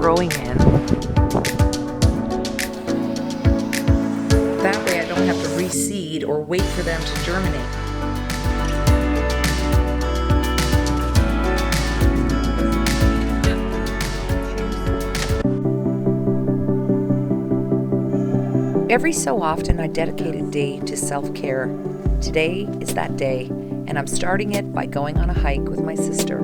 growing in. That way I don't have to reseed or wait for them to germinate. Every so often I dedicate a day to self-care. Today is that day, and I'm starting it by going on a hike with my sister.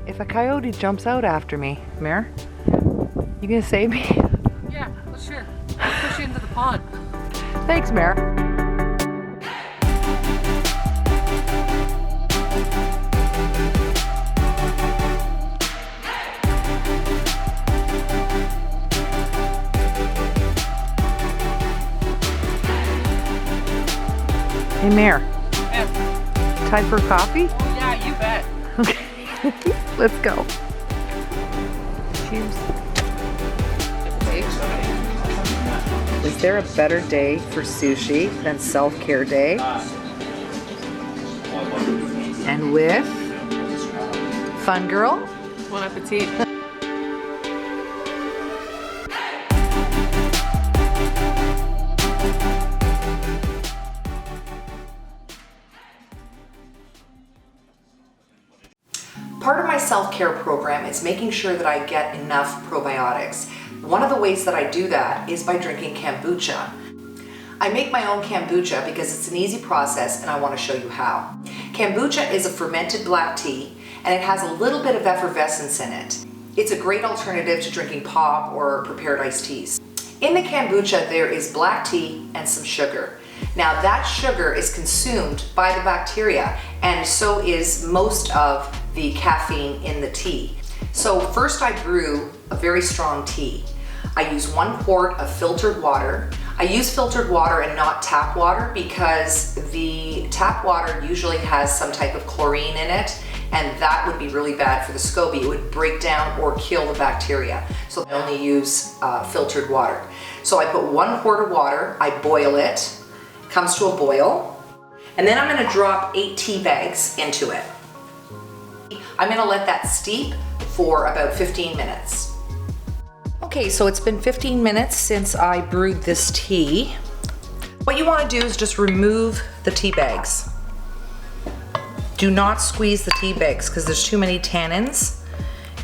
If a coyote jumps out after me, Mare, you gonna save me? Yeah, well, sure. I'll push you into the pond. Thanks, Mare. Hey, Mare. Yeah. Time for coffee? Oh, yeah, you bet. Okay. Let's go. Cheers. Is there a better day for sushi than self-care day? And with Fun Girl? Bon appetit. Part of my self-care program is making sure that I get enough probiotics. One of the ways that I do that is by drinking kombucha. I make my own kombucha because it's an easy process and I want to show you how. Kombucha is a fermented black tea and it has a little bit of effervescence in it. It's a great alternative to drinking pop or prepared iced teas. In the kombucha there is black tea and some sugar. Now that sugar is consumed by the bacteria and so is most of the caffeine in the tea. So first I brew a very strong tea. I use 1 quart of filtered water. I use filtered water and not tap water because the tap water usually has some type of chlorine in it and that would be really bad for the SCOBY. It would break down or kill the bacteria. So I only use filtered water. So I put 1 quart of water, I boil it, comes to a boil, and then I'm gonna drop 8 tea bags into it. I'm gonna let that steep for about 15 minutes. Okay, so it's been 15 minutes since I brewed this tea. What you wanna do is just remove the tea bags. Do not squeeze the tea bags because there's too many tannins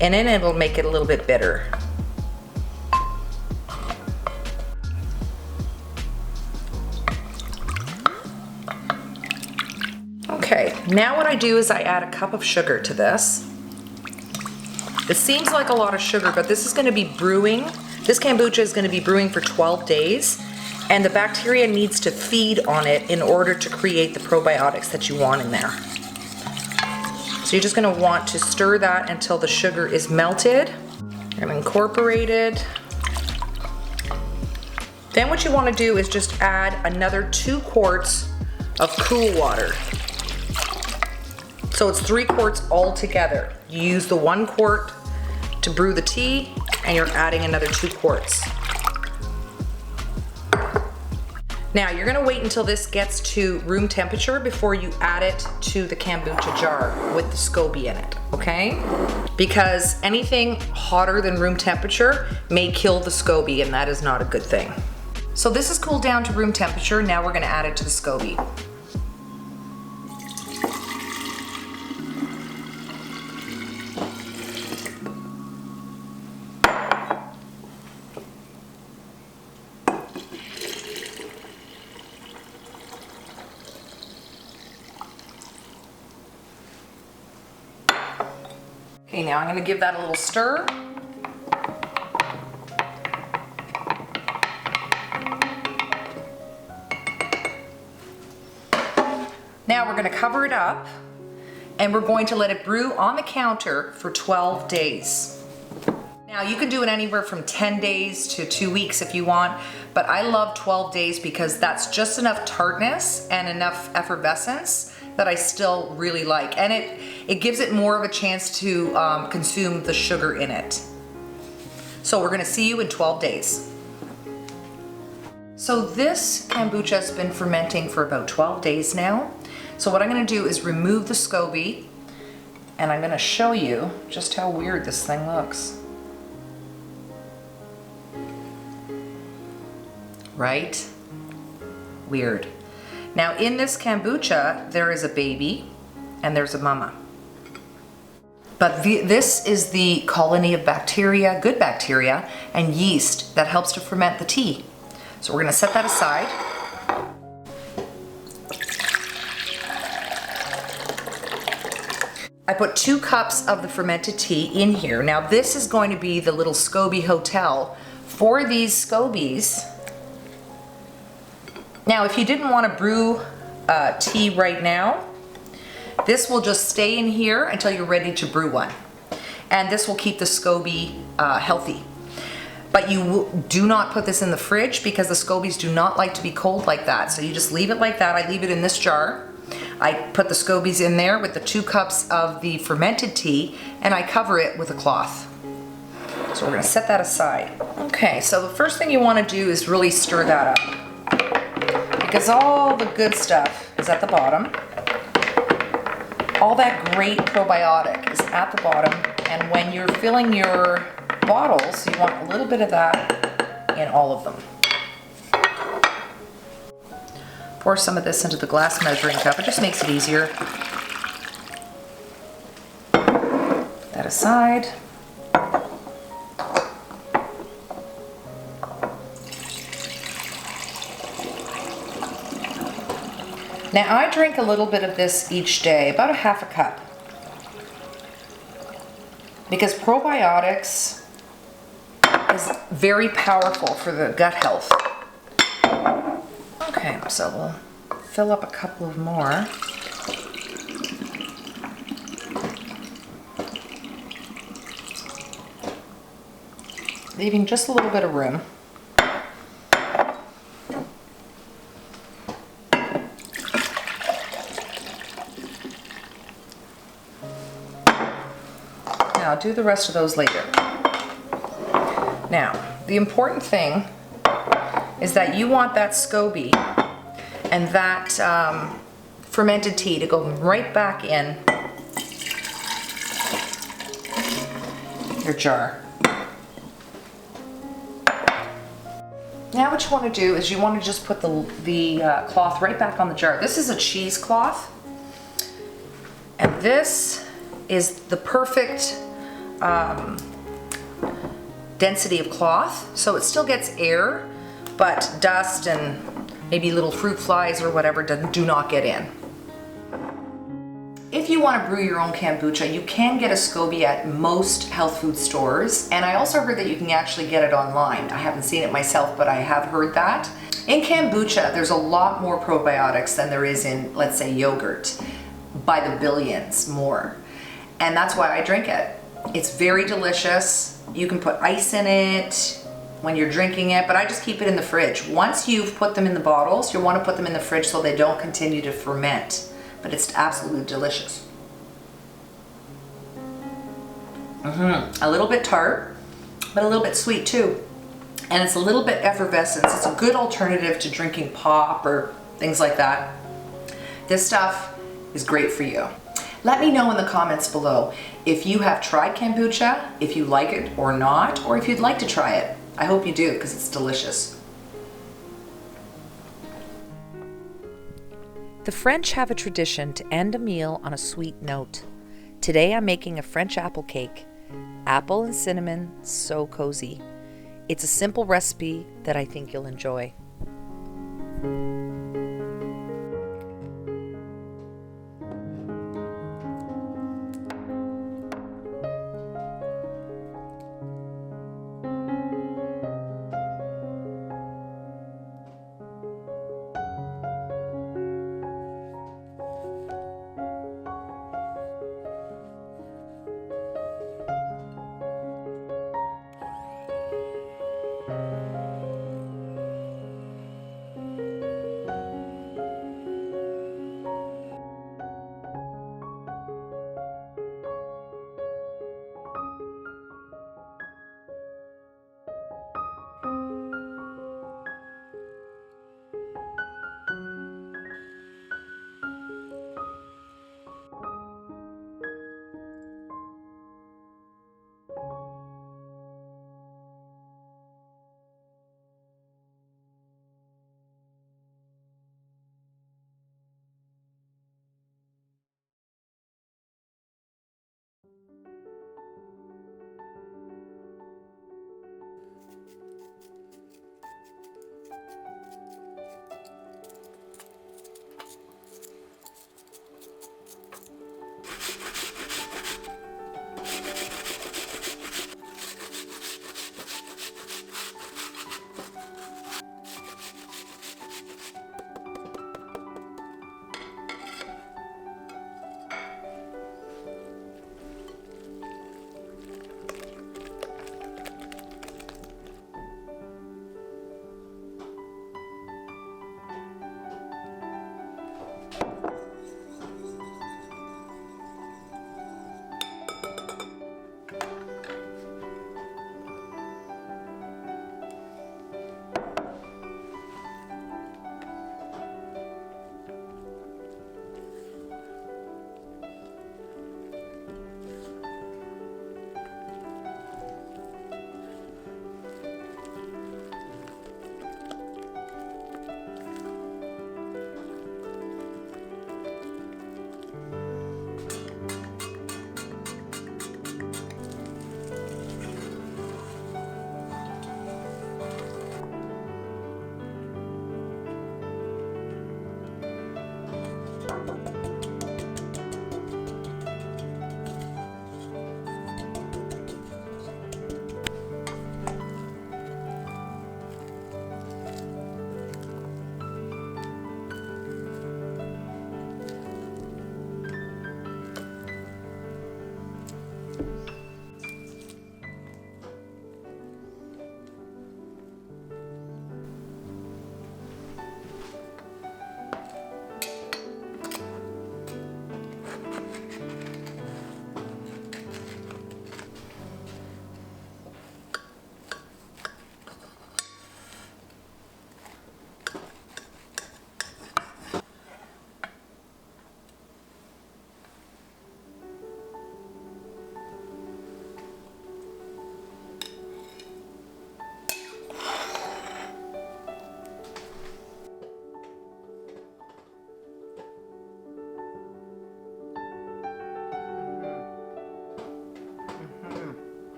and then it'll make it a little bit bitter. Okay, now what I do is I add a cup of sugar to this. It seems like a lot of sugar, but this is gonna be brewing. This kombucha is gonna be brewing for 12 days, and the bacteria needs to feed on it in order to create the probiotics that you want in there. So you're just gonna want to stir that until the sugar is melted and incorporated. Then what you wanna do is just add another 2 quarts of cool water. So it's 3 quarts all together. You use the 1 quart to brew the tea and you're adding another 2 quarts. Now you're gonna wait until this gets to room temperature before you add it to the kombucha jar with the SCOBY in it, okay? Because anything hotter than room temperature may kill the SCOBY and that is not a good thing. So this is cooled down to room temperature. Now we're gonna add it to the SCOBY. Okay, now I'm going to give that a little stir. Now we're going to cover it up and we're going to let it brew on the counter for 12 days. Now you can do it anywhere from 10 days to 2 weeks if you want, but I love 12 days because that's just enough tartness and enough effervescence that I still really like. And it gives it more of a chance to consume the sugar in it. So we're gonna see you in 12 days. So this kombucha has been fermenting for about 12 days now. So what I'm gonna do is remove the SCOBY and I'm gonna show you just how weird this thing looks. Right? Weird. Now in this kombucha, there is a baby and there's a mama. But this is the colony of bacteria, good bacteria, and yeast that helps to ferment the tea. So we're gonna set that aside. I put 2 cups of the fermented tea in here. Now this is going to be the little SCOBY hotel for these SCOBYs. Now, if you didn't want to brew tea right now, this will just stay in here until you're ready to brew one. And this will keep the SCOBY healthy. But you do not put this in the fridge because the SCOBYs do not like to be cold like that. So you just leave it like that. I leave it in this jar. I put the SCOBYs in there with the 2 cups of the fermented tea and I cover it with a cloth. So we're gonna set that aside. Okay, so the first thing you wanna do is really stir that up, because all the good stuff is at the bottom. All that great probiotic is at the bottom, and when you're filling your bottles, you want a little bit of that in all of them. Pour some of this into the glass measuring cup. It just makes it easier. Put that aside. Now I drink a little bit of this each day, about a half a cup. Because probiotics is very powerful for the gut health. Okay, so we'll fill up a couple of more. Leaving just a little bit of room. I'll do the rest of those later. Now, the important thing is that you want that SCOBY and that fermented tea to go right back in your jar. Now what you want to do is you want to just put the cloth right back on the jar. This is a cheesecloth, and this is the perfect density of cloth, so it still gets air, but dust and maybe little fruit flies or whatever do not get in. If you want to brew your own kombucha, you can get a SCOBY at most health food stores, and I also heard that you can actually get it online. I haven't seen it myself, but I have heard that. In kombucha, there's a lot more probiotics than there is in, let's say, yogurt, by the billions more, and that's why I drink it. It's very delicious. You can put ice in it when you're drinking it, but I just keep it in the fridge. Once you've put them in the bottles, you'll want to put them in the fridge so they don't continue to ferment, but it's absolutely delicious. A little bit tart, but a little bit sweet too. And it's a little bit effervescent. It's a good alternative to drinking pop or things like that. This stuff is great for you. Let me know in the comments below if you have tried kombucha, if you like it or not, or if you'd like to try it. I hope you do, because it's delicious. The French have a tradition to end a meal on a sweet note. Today I'm making a French apple cake. Apple and cinnamon, so cozy. It's a simple recipe that I think you'll enjoy.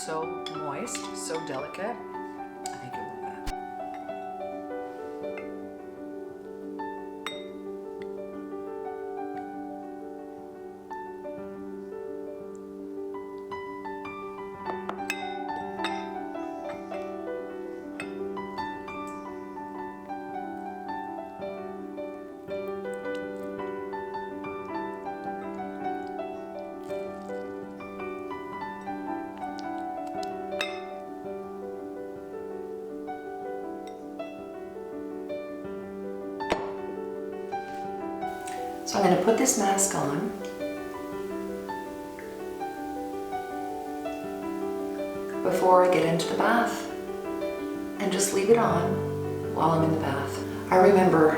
so moist, so delicate. I think you'll love that. So I'm going to put this mask on. Before I get into the bath, and just leave it on while I'm in the bath. I remember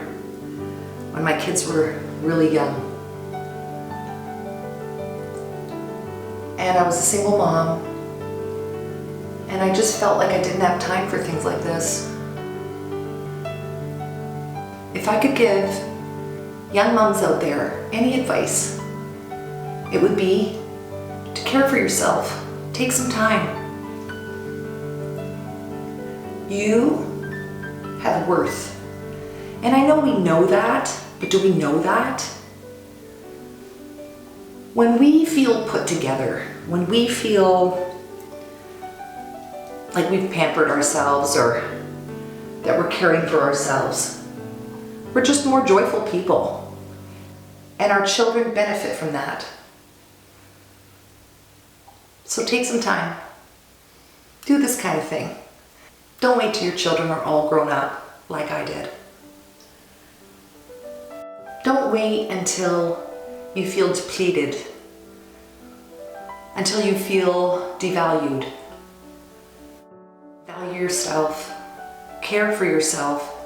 when my kids were really young, and I was a single mom, and I just felt like I didn't have time for things like this. If I could give young moms out there any advice, it would be to care for yourself. Take some time. You have worth. And I know we know that, but do we know that? When we feel put together, when we feel like we've pampered ourselves or that we're caring for ourselves, we're just more joyful people. And our children benefit from that. So take some time. Do this kind of thing. Don't wait till your children are all grown up like I did. Don't wait until you feel depleted, until you feel devalued. Value yourself. Care for yourself.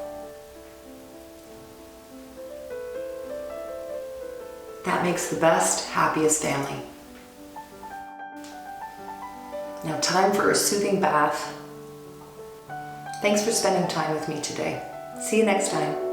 That makes the best, happiest family. Now, time for a soothing bath. Thanks for spending time with me today. See you next time.